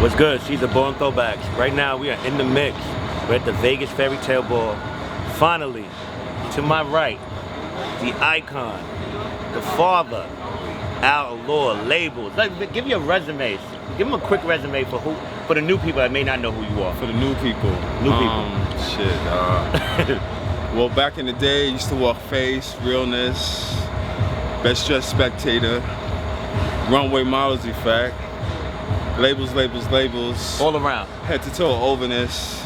What's good? She's the Ballroom Throwbacks. Right now we are in the mix. We're at the Vegas Fairy Tale Ball. Finally, to my right, the icon, the father, Allure, labels. Give me a resume. Give him a quick resume for the new people that may not know who you are. For the new people. Shit. Well, back in the day, I used to walk Face, Realness, Best Dressed Spectator, Runway Models Effect, Labels. All around. Head to Toe Overness,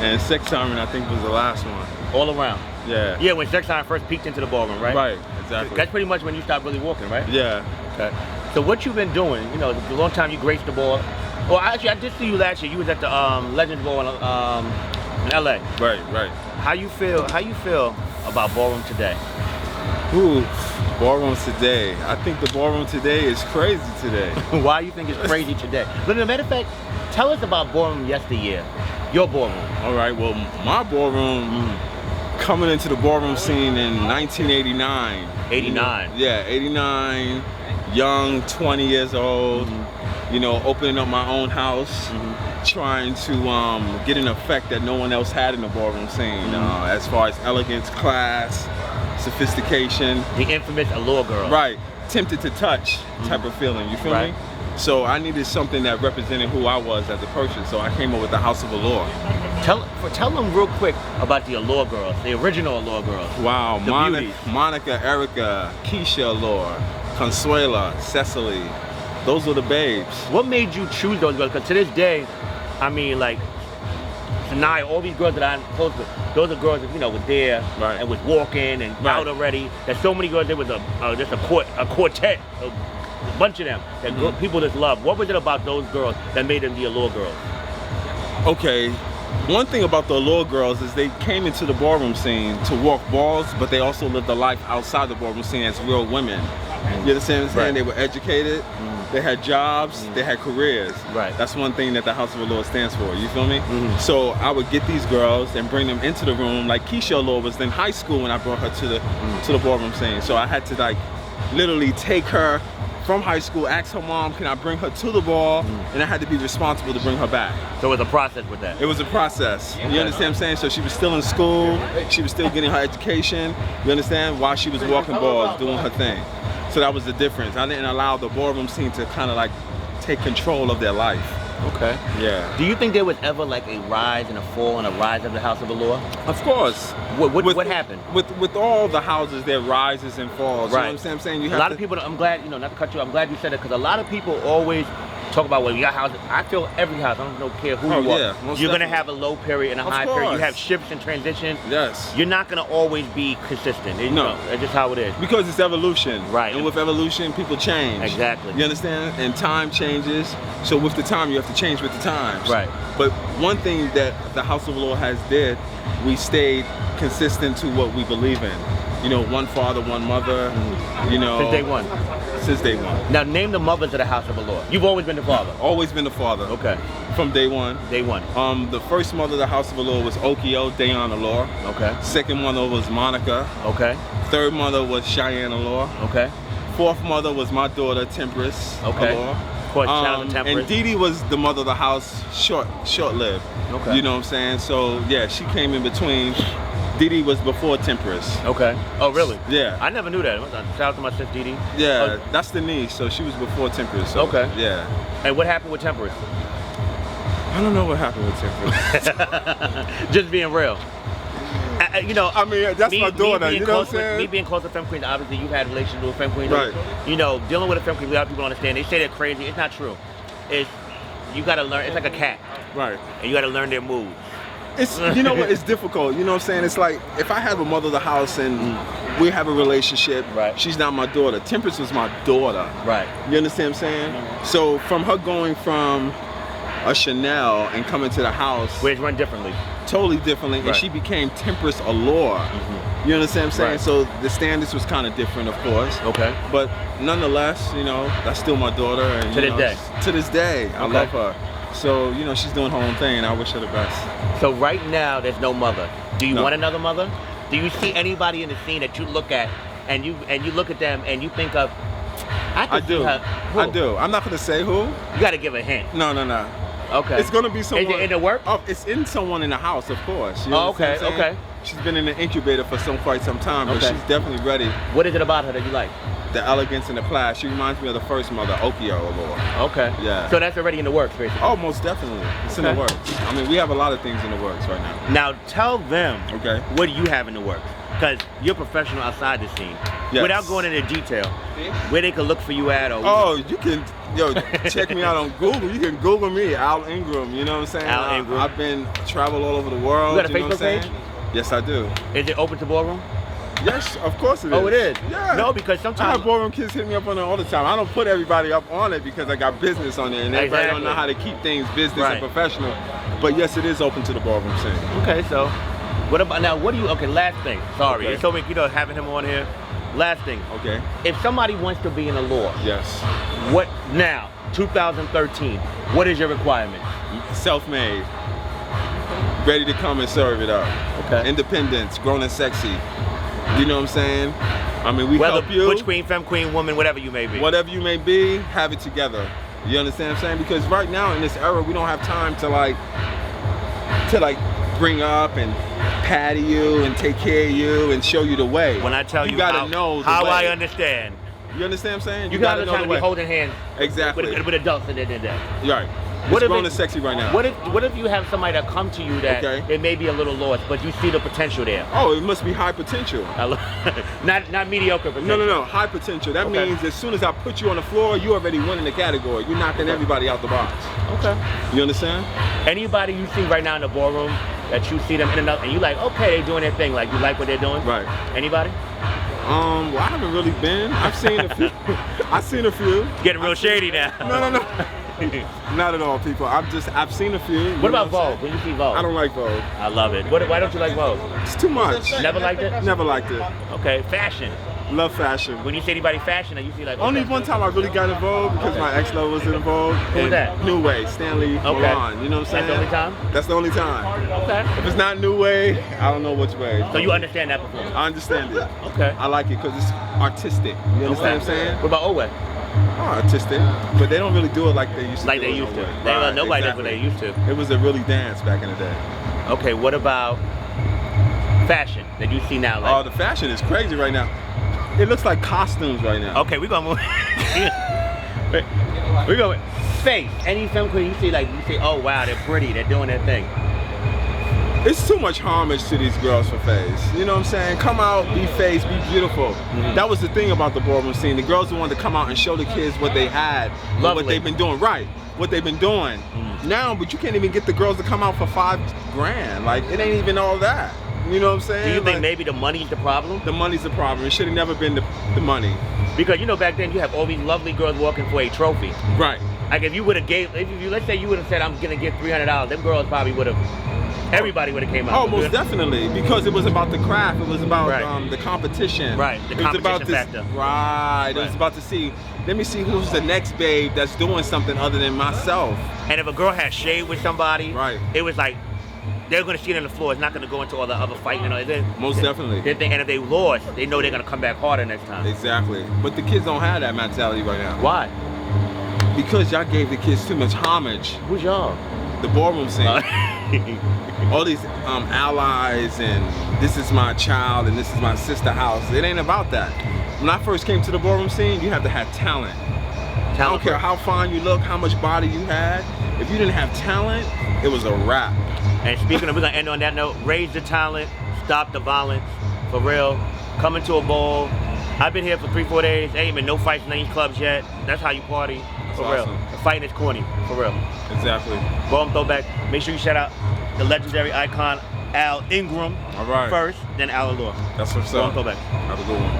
and Sex Siren, I think, was the last one. All around. Yeah. Yeah, when Sex Siren first peeked into the ballroom, right? Right, exactly. That's pretty much when you stopped really walking, right? Yeah. Okay. So what you've been doing, you know, the long time you graced the ball. Well, actually, I did see you last year. You was at the Legends Ball in LA. Right. How you feel about ballroom today? Ooh, ballroom today. I think the ballroom today is crazy today. Why you think it's crazy today? But as a matter of fact, tell us about ballroom yesteryear. Your ballroom. All right, well, my ballroom, coming into the ballroom scene in 1989. 89. Yeah, 89, young, 20 years old, you know, opening up my own house, trying to get an effect that no one else had in the ballroom scene, as far as elegance, class, sophistication. The infamous Allure girl. Right, tempted to touch type of feeling, you feel me? So I needed something that represented who I was as a person, so I came up with the House of Allure. Tell them real quick about the Allure girls, the original Allure girls. Wow, The beauties. Monica, Erica, Keisha Allure, Consuela, Cecily, those were the babes. What made you choose those girls? Because to this day, I mean, like, Sanaya, all these girls that I'm close with, those are girls that, you know, were there and was walking and out already. There's so many girls, there was just a quartet, a bunch of them that people just love. What was it about those girls that made them the Allure girls? Okay, one thing about the Allure girls is they came into the ballroom scene to walk balls, but they also lived a life outside the ballroom scene as real women. You understand what I'm saying? They were educated, they had jobs, they had careers. Right. That's one thing that the House of Allure stands for, you feel me? So I would get these girls and bring them into the room. Like Keisha Allure was in high school when I brought her to the ballroom scene. So I had to like literally take her from high school, ask her mom, can I bring her to the ball? And I had to be responsible to bring her back. So it was a process with that? It was a process. You understand what I'm saying? So she was still in school, she was still getting her education, you understand? While she was walking balls, doing her thing. So that was the difference. I didn't allow the ballroom scene to kind of like take control of their life. Okay. Yeah. Do you think there was ever like a rise and a fall and a rise of the House of Allure? Of course. What happened? With all the houses, there rises and falls. You know what I'm saying? You have a lot of people, I'm glad, you know, not to cut you, I'm glad you said it, because a lot of people always talk about, well, your house, I feel every house, I don't care who you are. You're going to have a low period and a high period. You have shifts and transitions. Yes. You're not going to always be consistent. No. It's just how it is. Because it's evolution. Right. And with evolution, people change. Exactly. You understand? And time changes. So with the time, you have to change with the times. Right. But one thing that the House of Allure has did, we stayed consistent to what we believe in. You know, one father, one mother, you know. Since day one. Since day one. Now name the mothers of the House of Allure. You've always been the father. Always been the father. Okay. From day one. Day one. The first mother of the House of Allure was Okio, Dayon Allure. Okay. Second mother was Monica. Okay. Third mother was Cheyenne Allure. Okay. Fourth mother was my daughter, Temperance Allure. Of course, shout out to Temperance. And Dee Dee was the mother of the house, short-lived. Okay. You know what I'm saying? So yeah, she came in between. Dee Dee was before Temperance. Okay. Oh, really? Yeah. I never knew that. Shout out to my sister Dee Dee. Yeah, that's the niece, so she was before Temperance. So, okay. Yeah. And what happened with Temperance? I don't know what happened with Temperance. Just being real. You know, I mean, that's my daughter, you know what I'm saying? Me being close to Femme Queens, obviously you've had relationships with Femme Queens. Right. You know, dealing with a Femme Queen, a lot of people don't understand. They say they're crazy. It's not true. You gotta learn, it's like a cat. Right. And you gotta learn their moves. It's, you know what, it's difficult, you know what I'm saying? It's like, if I have a mother of the house and we have a relationship, she's not my daughter. Temperance was my daughter. Right. You understand what I'm saying? So from her going from a Chanel and coming to the house. Where it's run differently. Totally differently, and she became Temperance Allure. You understand what I'm saying? Right. So the standards was kind of different, of course. Okay. But nonetheless, you know, that's still my daughter. And, to this day? To this day, I love her. So, you know, she's doing her own thing, and I wish her the best. So right now, there's no mother. Do you want another mother? Do you see anybody in the scene that you look at, and you look at them, and you think of, I do. I do. I'm not gonna say who. You gotta give a hint. No. Okay. It's gonna be someone. Is it in the work? Oh, it's in someone in the house, of course. You Oh, understand okay, what I'm saying? okay. She's been in the incubator for quite some time, but Okay. she's definitely ready. What is it about her that you like? The elegance and the class. She reminds me of the first mother, Okio Allure. Okay. Yeah. So that's already in the works, basically. Oh, most definitely. It's in the Okay. works. I mean, we have a lot of things in the works right now. Now tell them Okay. what do you have in the works? Because you're a professional outside the scene. Yes. Without going into detail, where they can look for you at or Oh, you can, check me out on Google. You can Google me, Al Ingram. You know what I'm saying? Al Ingram. I've been traveled all over the world. You got a know what I'm Facebook page? saying? Yes, I do. Is it open to Ballroom? Yes, of course it is. Oh, it is? Yeah. No, because I sometimes have Ballroom kids hit me up on it all the time. I don't put everybody up on it because I got business on it, and everybody don't know how to keep things business Right. and professional. But yes, it is open to the Ballroom scene. Okay, so what about now? What do you? Okay, last thing. Sorry, Okay. you told me having him on here. Last thing. Okay. If somebody wants to be in Allure, Yes. what now? 2013. What is your requirement? Self-made. Ready to come and serve it up. Okay. Independence, grown and sexy. You know what I'm saying? I mean, we Whether help you. butch queen, femme queen, woman, whatever you may be. Whatever you may be, have it together. You understand what I'm saying? Because right now in this era, we don't have time to bring up and patty you and take care of you and show you the way. When I tell you gotta know the how way. I understand. You understand what I'm saying? You gotta gotta know try the to be way. holding hands Exactly. with adults and that. Right. What It's if grown it- and sexy right now. What if you have somebody that come to you that Okay. it may be a little lost, but you see the potential there? Oh, it must be high potential. Not mediocre potential. No. High potential. That Okay. means as soon as I put you on the floor, you already winning the category. You're knocking everybody out the box. Okay. You understand? Anybody you see right now in the ballroom that you see them in and out, and you like, okay, they doing their thing. Like you like what they're doing. Right. Anybody? Well, I haven't really been. I've seen a few. I've seen a few. Getting real shady now. No. Not at all, people. I've seen a few. What about Vogue? When you see Vogue? I don't like Vogue. I love it. Why don't you like Vogue? It's too much. Never liked it? Never liked it. Okay, fashion. Love fashion. When you see anybody fashion, you see like Only okay. one time I really got involved because my ex-lover was in Vogue. Who was that? New Way, Stanley Milan. You know what I'm saying? That's the only time? That's the only time. Okay. If it's not New Way, I don't know which way. So you understand that performance? I understand it. Okay. I like it because it's artistic. You understand what I'm saying? What about Owe? Oh, artistic. But they don't really do it like they used to. Like do they it used to. no way. They Right, nobody does what exactly. they used to. It was a really dance back in the day. Okay, what about fashion that you see now? Oh, Like, the fashion is crazy right now. It looks like costumes right now. okay, we're gonna move. We're going face. Any film queen you see, like you say, oh wow, they're pretty, they're doing their thing. It's too much homage to these girls for face. You know what I'm saying? Come out, be face, be beautiful. That was the thing about the ballroom scene. The girls wanted to come out and show the kids what they had, and what Lovely. they've been doing. Right, what they've been doing. Now, but you can't even get the girls to come out for $5,000. Like, it ain't even all that. You know what I'm saying? Do you think Like, maybe the money's the problem? the money's the problem? It should have never been the money. Because you know back then you have all these lovely girls walking for a trophy. Right. Like if you would have let's say you would have said I'm gonna get $300, them girls probably would have, everybody would have came out. Oh, most definitely, because it was about the craft. It was about Right. the competition. Right, the It was about competition this- factor. Right. It was Right. about to see. Let me see who's the next babe that's doing something other than myself. And if a girl had shade with somebody, Right. it was like they're gonna see it on the floor. It's not gonna go into all the other fighting. Most definitely. And if they lost, they know they're gonna come back harder next time. Exactly. But the kids don't have that mentality right now. Why? Because y'all gave the kids too much homage. Who's y'all? The ballroom scene. All these allies and this is my child and this is my sister house. It ain't about that. When I first came to the ballroom scene, you have to have talent. I don't care how fine you look, how much body you had. If you didn't have talent, it was a wrap. And speaking of, we're gonna end on that note. Raise the talent, stop the violence, for real. Come into a ball. I've been here for 3-4 days. Ain't been no fights in any clubs yet. That's how you party, for That's real. awesome. The fighting is corny, for real. Exactly. Ballroom Throwback. Make sure you shout out the legendary icon Al Ingram All right. first, then Al Allure. That's what's Ballroom up. Throwback. Have a good one.